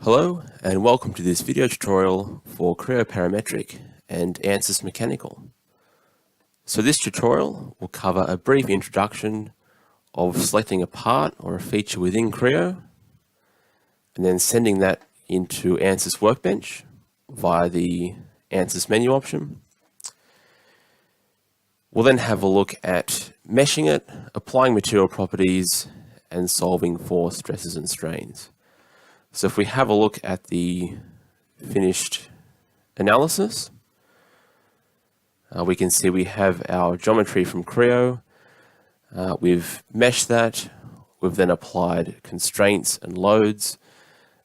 Hello and welcome to this video tutorial for Creo Parametric and ANSYS Mechanical. So this tutorial will cover a brief introduction of selecting a part or a feature within Creo and then sending that into ANSYS Workbench via the ANSYS menu option. We'll then have a look at meshing it, applying material properties and solving for stresses and strains. So if we have a look at the finished analysis, we can see we have our geometry from Creo. We've meshed that. We've then applied constraints and loads,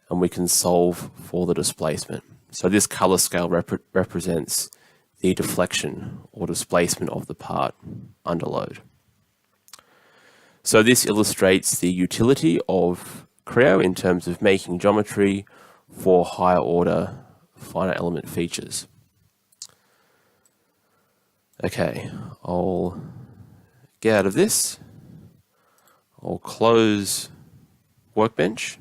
and we can solve for the displacement. So this color scale represents the deflection or displacement of the part under load. So this illustrates the utility of Creo in terms of making geometry for higher order finite element features. Okay, I'll get out of this. I'll close Workbench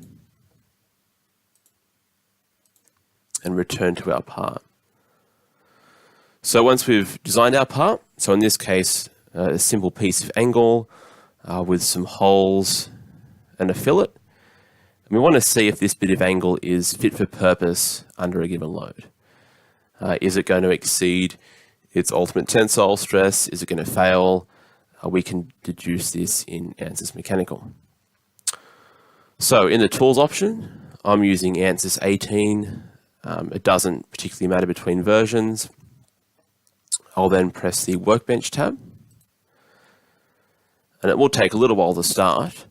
and return to our part. So once we've designed our part, so in this case, a simple piece of angle with some holes and a fillet, we want to see if this bit of angle is fit for purpose under a given load. Is it going to exceed its ultimate tensile stress? Is it going to fail? We can deduce this in ANSYS Mechanical. So in the Tools option, I'm using ANSYS 18. It doesn't particularly matter between versions. I'll then press the Workbench tab. And it will take a little while to start,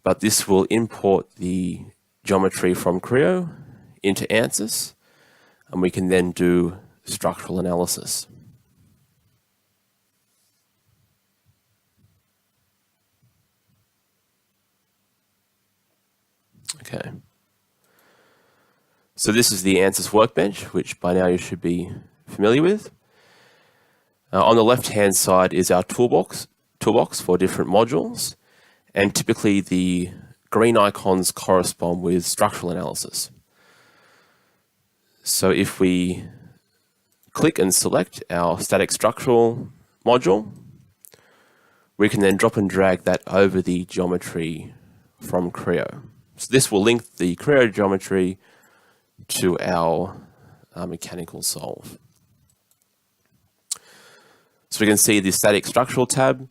but this will import the geometry from Creo into ANSYS, and we can then do structural analysis. Okay. So this is the ANSYS Workbench, which by now you should be familiar with. On the left-hand side is our toolbox for different modules. And typically the green icons correspond with structural analysis. So if we click and select our static structural module, we can then drop and drag that over the geometry from Creo. So this will link the Creo geometry to our mechanical solve. So we can see the static structural tab.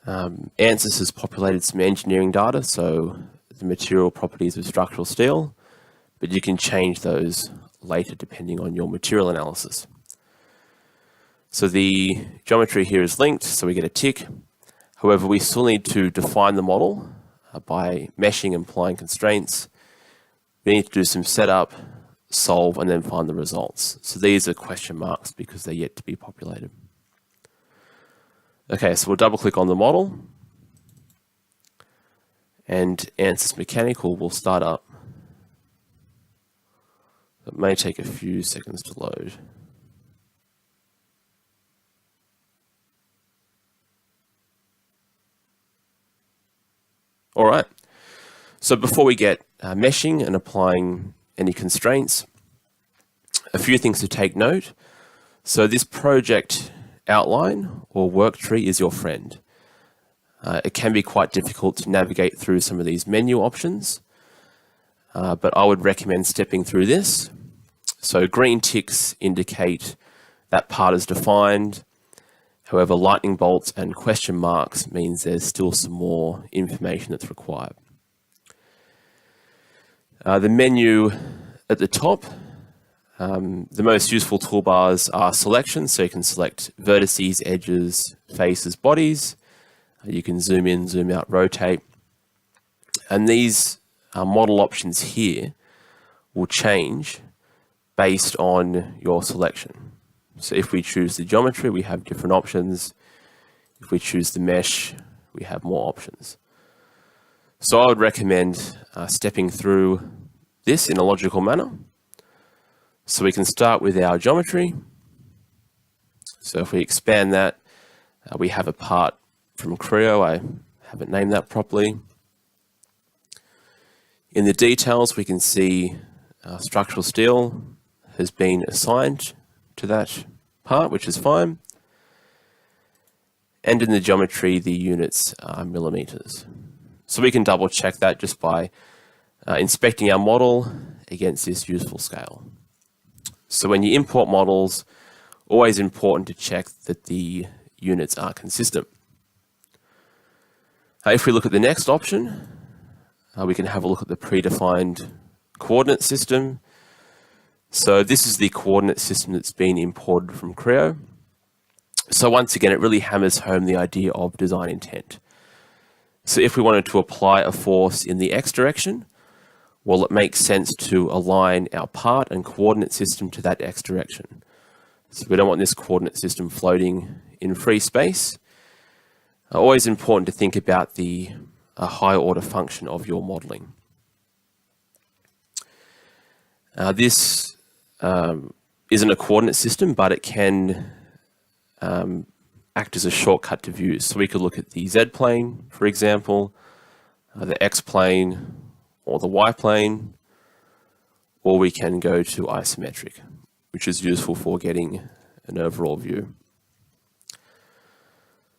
ANSYS has populated some engineering data, so the material properties of structural steel, but you can change those later depending on your material analysis. So the geometry here is linked, so we get a tick. However, we still need to define the model by meshing and applying constraints. We need to do some setup, solve, and then find the results. So these are question marks because they're yet to be populated. Okay, so we'll double click on the model and ANSYS Mechanical will start up. It may take a few seconds to load. All right, so before we get meshing and applying any constraints, a few things to take note. So this project outline or work tree is your friend. It can be quite difficult to navigate through some of these menu options, but I would recommend stepping through this. So green ticks indicate that part is defined. However, lightning bolts and question marks means there's still some more information that's required. The menu at the top, the most useful toolbars are selection, so you can select vertices, edges, faces, bodies. You can zoom in, zoom out, rotate. And these model options here will change based on your selection. So if we choose the geometry, we have different options. If we choose the mesh, we have more options. So I would recommend stepping through this in a logical manner. So we can start with our geometry. So if we expand that, we have a part from Creo. I haven't named that properly. In the details, we can see Structural steel has been assigned to that part, which is fine. And in the geometry, the units are millimeters. So we can double check that just by inspecting our model against this useful scale. So when you import models, always important to check that the units are consistent. If we look at the next option, we can have a look at the predefined coordinate system. So this is the coordinate system that's been imported from Creo. So once again, it really hammers home the idea of design intent. So if we wanted to apply a force in the x direction, well, it makes sense to align our part and coordinate system to that x direction. So we don't want this coordinate system floating in free space. Always important to think about the higher order function of your modeling. This isn't a coordinate system, but it can act as a shortcut to views. So we could look at the Z plane, for example, the X plane, or the Y plane, or we can go to isometric, which is useful for getting an overall view.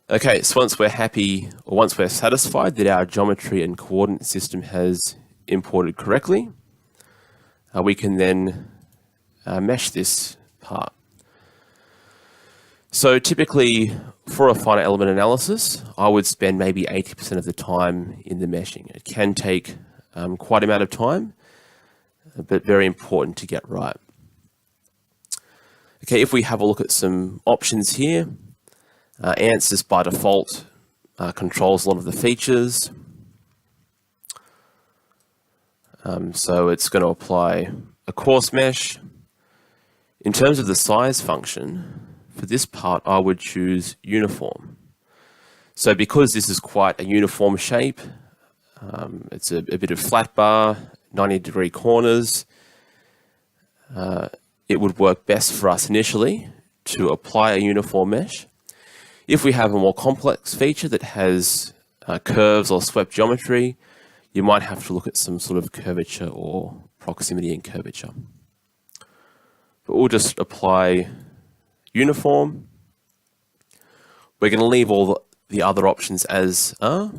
Okay, so once we're happy, or once we're satisfied that our geometry and coordinate system has imported correctly, we can then mesh this part. So typically, for a finite element analysis, I would spend maybe 80% of the time in the meshing. It can take quite an amount of time, but very important to get right. Okay, if we have a look at some options here, ANSYS by default controls a lot of the features. So it's going to apply a coarse mesh. In terms of the size function, for this part, I would choose uniform. So because this is quite a uniform shape, it's a bit of flat bar, 90-degree corners, it would work best for us initially to apply a uniform mesh. If we have a more complex feature that has curves or swept geometry, you might have to look at some sort of curvature or proximity and curvature. But we'll just apply uniform. We're going to leave all the other options as are,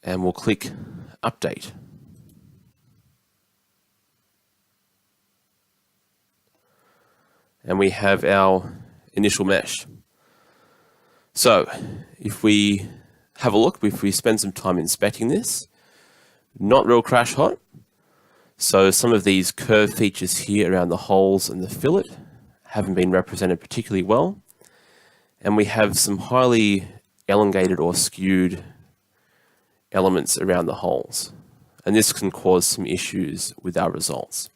and we'll click update. And we have our initial mesh. So if we have a look, if we spend some time inspecting this, not real crash hot. So some of these curve features here around the holes and the fillet haven't been represented particularly well. And we have some highly elongated or skewed elements around the holes. And this can cause some issues with our results.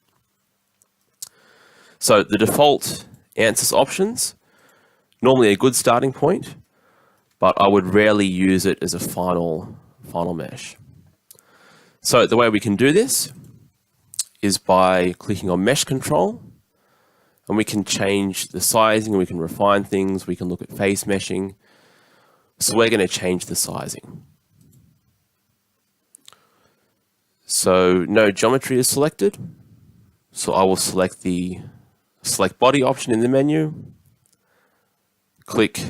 So the default ANSYS options, normally a good starting point, but I would rarely use it as a final mesh. So the way we can do this is by clicking on mesh control, and we can change the sizing, we can refine things, we can look at face meshing. So we're going to change the sizing. So no geometry is selected. So I will select the select body option in the menu, click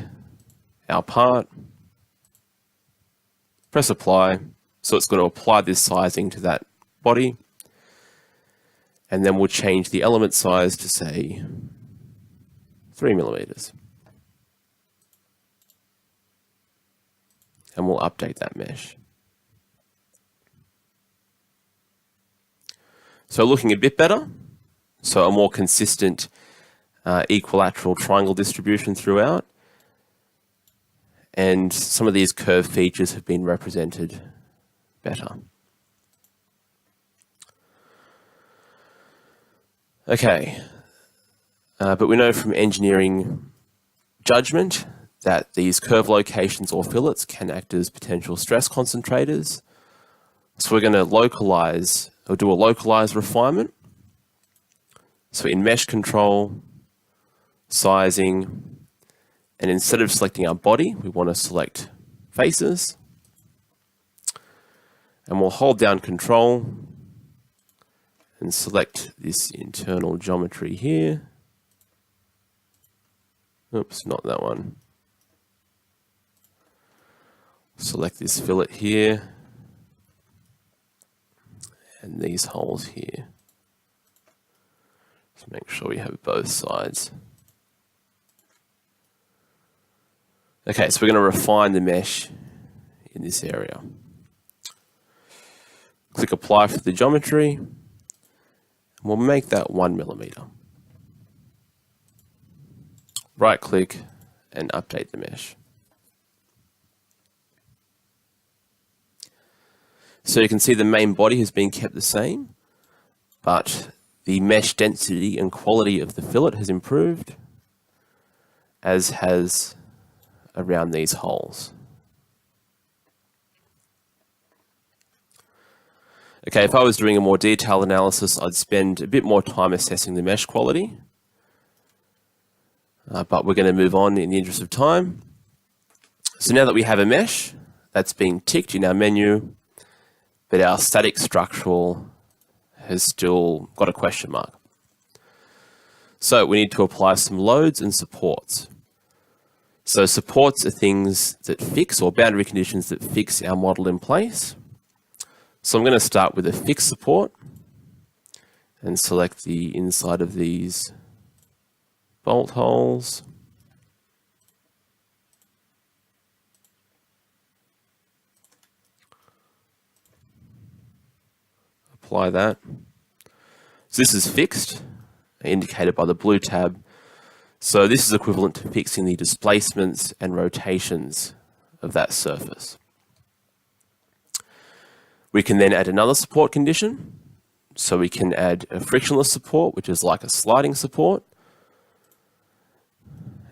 our part, press apply. So it's going to apply this sizing to that body. And then we'll change the element size to say 3 millimeters. And we'll update that mesh. So looking a bit better. So a more consistent equilateral triangle distribution throughout. And some of these curve features have been represented better. Okay, but we know from engineering judgment that these curve locations or fillets can act as potential stress concentrators. So we're going to localize or do a localized refinement. So in mesh control, sizing, and instead of selecting our body, we want to select faces. And we'll hold down control and select this internal geometry here. Oops, not that one. Select this fillet here and these holes here. Just make sure we have both sides. Okay, so we're going to refine the mesh in this area. Click apply for the geometry. And we'll make that 1 millimeter. Right click and update the mesh. So you can see the main body has been kept the same, but the mesh density and quality of the fillet has improved, as has around these holes. Okay, if I was doing a more detailed analysis, I'd spend a bit more time assessing the mesh quality. But we're going to move on in the interest of time. So now that we have a mesh, that's being ticked in our menu, but our static structural has still got a question mark. So we need to apply some loads and supports. So supports are things that fix, or boundary conditions that fix our model in place. So I'm going to start with a fixed support and select the inside of these bolt holes. Apply that. So this is fixed, indicated by the blue tab. So this is equivalent to fixing the displacements and rotations of that surface. We can then add another support condition. So we can add a frictionless support, which is like a sliding support.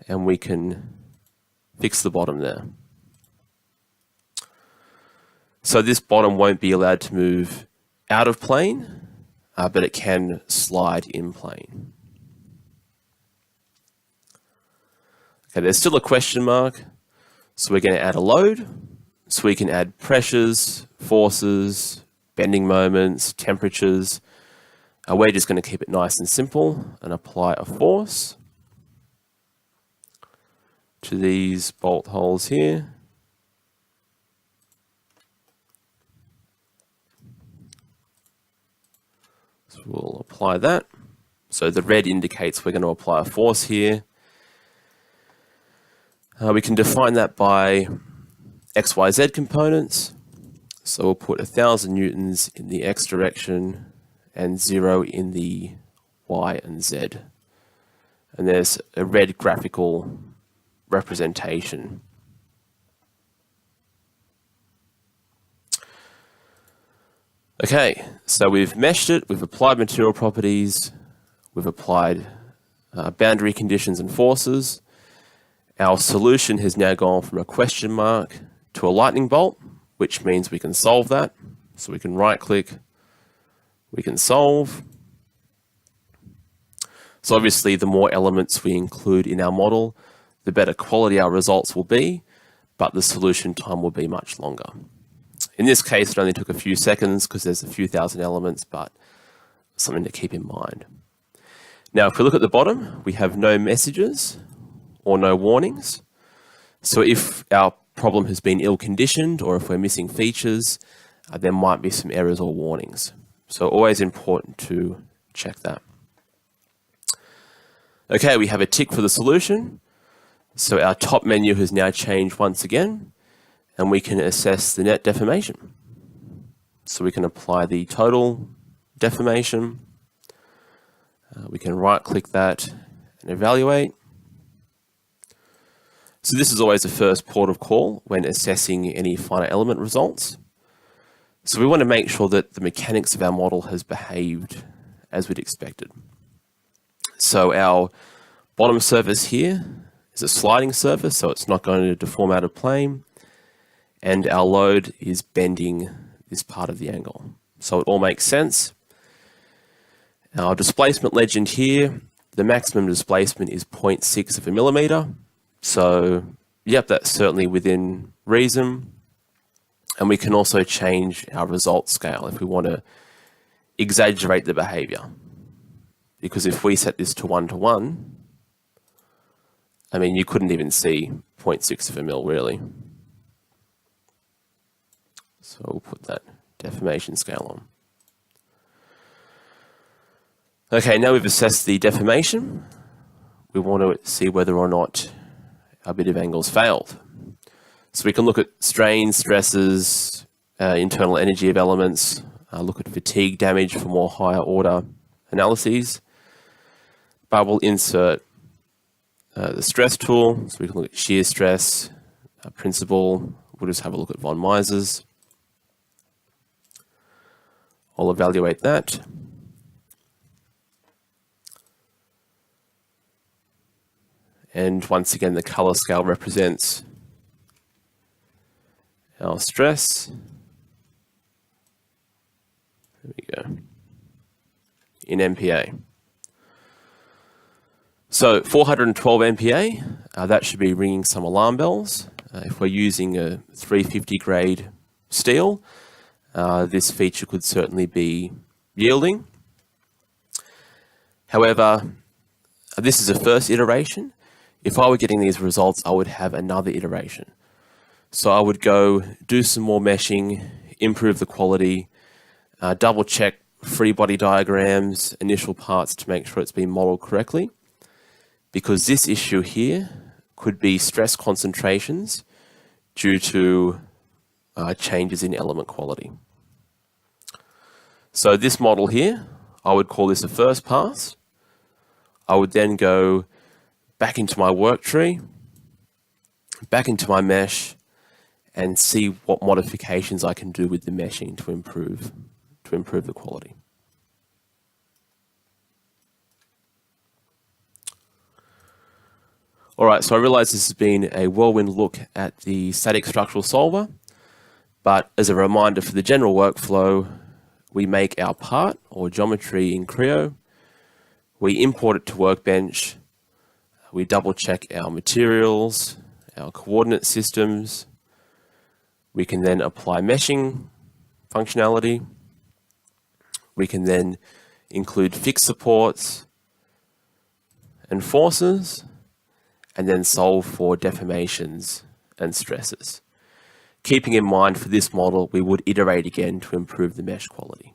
And we can fix the bottom there. So this bottom won't be allowed to move out of plane, but it can slide in plane. Okay, there's still a question mark, so we're going to add a load. So we can add pressures, forces, bending moments, temperatures. We're just going to keep it nice and simple and apply a force to these bolt holes here. So we'll apply that. So the red indicates we're going to apply a force here. We can define that by XYZ components. So we'll put 1,000 newtons in the X direction and 0 in the Y and Z. And there's a red graphical representation. Okay, so we've meshed it, we've applied material properties, we've applied boundary conditions and forces. Our solution has now gone from a question mark to a lightning bolt, which means we can solve that. So we can right click, we can solve. So obviously the more elements we include in our model, the better quality our results will be, but the solution time will be much longer. In this case, it only took a few seconds because there's a few thousand elements, but something to keep in mind. Now, if we look at the bottom, we have no messages or no warnings. So if our problem has been ill-conditioned or if we're missing features, there might be some errors or warnings. So always important to check that. Okay, we have a tick for the solution. So our top menu has now changed once again, and we can assess the net deformation. So we can apply the total deformation. We can right-click that and evaluate. So this is always the first port of call when assessing any finite element results. So we want to make sure that the mechanics of our model has behaved as we'd expected. So our bottom surface here is a sliding surface, so it's not going to deform out of plane. And our load is bending this part of the angle. So it all makes sense. Our displacement legend here, the maximum displacement is 0.6 of a millimeter. So, yep, that's certainly within reason. And we can also change our result scale if we want to exaggerate the behavior. Because if we set this to 1:1, I mean, you couldn't even see 0.6 of a mil really. So we'll put that deformation scale on. Okay, now we've assessed the deformation. We want to see whether or not our bit of angles failed. So we can look at strains, stresses, internal energy of elements, look at fatigue damage for more higher order analyses. But we'll insert the stress tool, so we can look at shear stress, principal. We'll just have a look at von Mises. I'll evaluate that. And once again, the color scale represents our stress. There we go. In MPa. So 412 MPa, that should be ringing some alarm bells. If we're using a 350 grade steel, this feature could certainly be yielding. However, this is a first iteration. If I were getting these results, I would have another iteration. So I would go do some more meshing, improve the quality, double check free body diagrams, initial parts to make sure it's been modeled correctly. Because this issue here could be stress concentrations due to changes in element quality. So this model here, I would call this a first pass. I would then go back into my work tree, back into my mesh, and see what modifications I can do with the meshing to improve the quality. All right, so I realize this has been a whirlwind look at the static structural solver, but as a reminder for the general workflow, we make our part or geometry in Creo, we import it to Workbench, we double check our materials, our coordinate systems. We can then apply meshing functionality. We can then include fixed supports and forces, and then solve for deformations and stresses. Keeping in mind for this model, we would iterate again to improve the mesh quality.